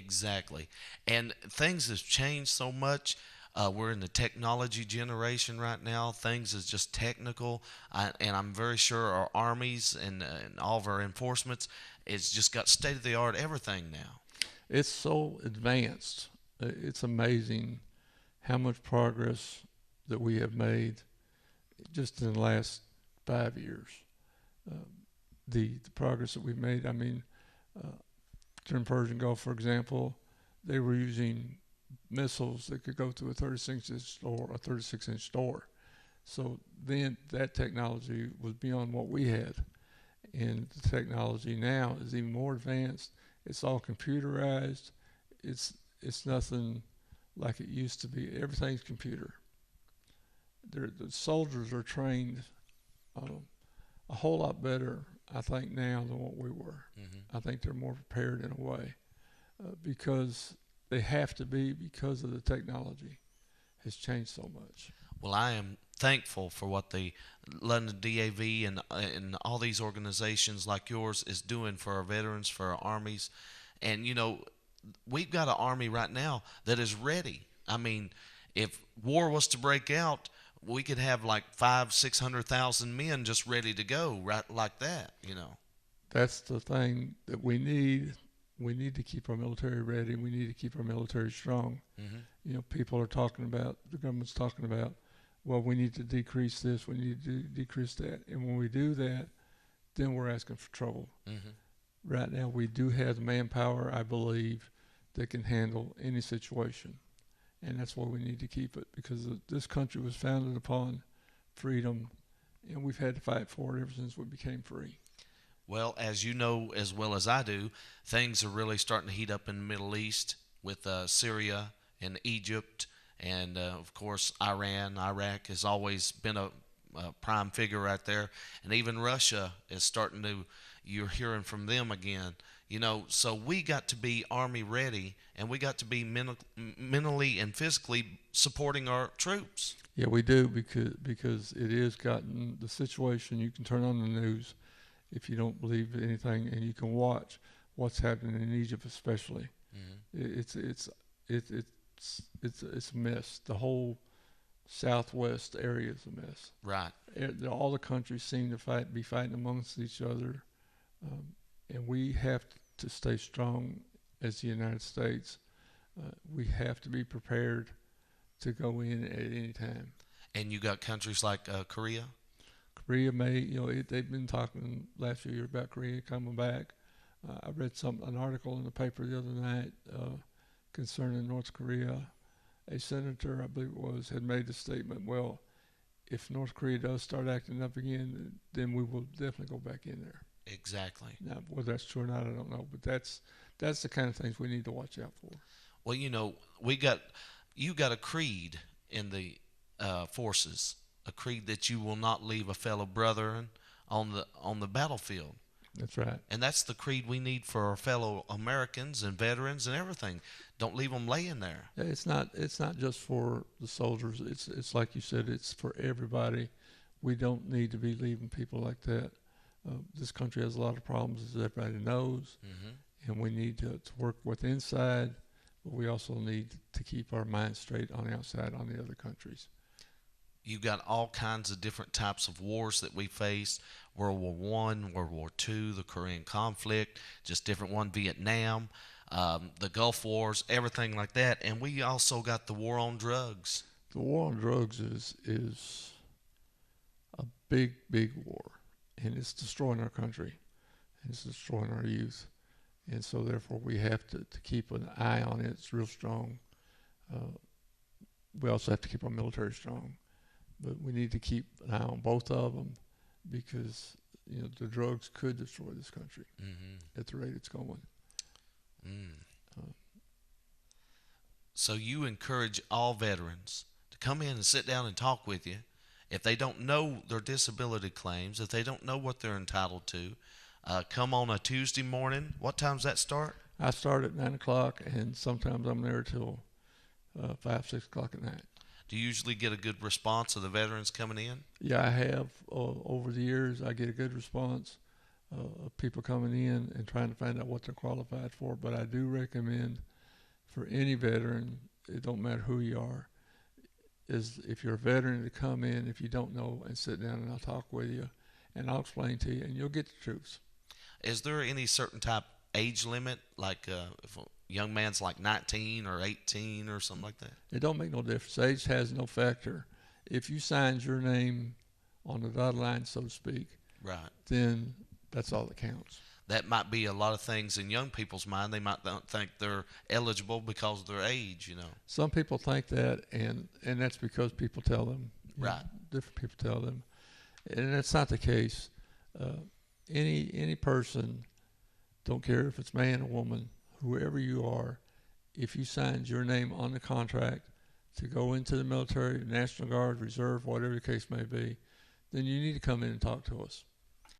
Exactly. And things have changed so much. We're in the technology generation right now. Things is just technical, and I'm very sure our armies and all of our enforcements, it's just got state of the art everything now. It's so advanced. It's amazing how much progress that we have made just in the last 5 years. Uh, the progress that we've made. I mean, uh, during Persian Gulf, for example, they were using missiles that could go through a 36-inch door, a 36-inch door. So then that technology was beyond what we had, and the technology now is even more advanced. It's all computerized. It's nothing like it used to be. Everything's computer. The soldiers are trained um, a whole lot better, I think, now than what we were. Hmm. I think they're more prepared in a way because they have to be because of the technology has changed so much. Well, I am thankful for what the London DAV and all these organizations like yours is doing for our veterans, for our armies, and we've got an army right now that is ready. I mean, if war was to break out, we could have like 600,000 men just ready to go, right like that. That's the thing that we need. We need to keep our military ready. We need to keep our military strong. Hmm. People are talking about, the government's talking about, well, we need to decrease this, we need to decrease that. And when we do that, then we're asking for trouble. Hmm. Right now, we do have the manpower, I believe, that can handle any situation. And that's why we need to keep it because this country was founded upon freedom, and we've had to fight for it ever since we became free. Well, as you know as well as I do, things are really starting to heat up in the Middle East with Syria and Egypt, and of course Iran. Iraq has always been a prime figure right there, and even Russia is starting to. You're hearing from them again. So we got to be army ready, and we got to be mentally and physically supporting our troops. Yeah, we do because it is gotten the situation. You can turn on the news if you don't believe anything, and you can watch what's happening in Egypt, especially. Hmm. It's a mess. The whole southwest area is a mess. Right. All the countries seem to be fighting amongst each other, um, and we have to stay strong as the United States. We have to be prepared to go in at any time. And you got countries like Korea. Korea may, they've been talking last few years about Korea coming back. I read an article in the paper the other night concerning North Korea. A senator, I believe it was, had made the statement, well, if North Korea does start acting up again, then we will definitely go back in there. Exactly. Now, whether that's true or not, I don't know, but that's the kind of things we need to watch out for. Well, we got you got a creed in the forces, a creed that you will not leave a fellow brother on the battlefield, That's right. and that's the creed we need for our fellow Americans and veterans and everything. Don't leave them laying there. Yeah, it's not just for the soldiers. It's like you said. It's for everybody. We don't need to be leaving people like that. This country has a lot of problems, as everybody knows, Hmm. and we need to work with inside, but we also need to keep our minds straight on the outside on the other countries. You got all kinds of different types of wars that we faced: World War One, World War Two, the Korean conflict, just different one, Vietnam, the Gulf Wars, everything like that. And we also got the war on drugs. The war on drugs is a big war, and it's destroying our country, and it's destroying our youth, and so therefore we have to keep an eye on it. It's real strong. Uh, we also have to keep our military strong, but we need to keep an eye on both of them because the drugs could destroy this country Hmm. at the rate it's going. Mm. Uh, So you encourage all veterans to come in and sit down and talk with you. If they don't know their disability claims, if they don't know what they're entitled to, come on a Tuesday morning. What time's that start? I start at 9 o'clock, and sometimes I'm there till 5, 6 o'clock at night. Do you usually get a good response of the veterans coming in? Yeah, I have over the years. I get a good response of people coming in and trying to find out what they're qualified for. But I do recommend for any veteran, it don't matter who you are, is if you're a veteran to come in, if you don't know, and sit down and I'll talk with you and I'll explain to you and you'll get the truth. Is there any certain type age limit, like if a young man's like 19 or 18 or something like that? It don't make no difference. Age has no factor. If you signed your name on the dotted line, so to speak, Right. then that's all that counts. That might be a lot of things in young people's mind. They might not think they're eligible because of their age, you know. Some people think that, and that's because people tell them. Right. Different people tell them, and that's not the case. Uh, any person, don't care if it's man or woman, whoever you are, if you signed your name on the contract to go into the military, National Guard, Reserve, whatever the case may be, then you need to come in and talk to us.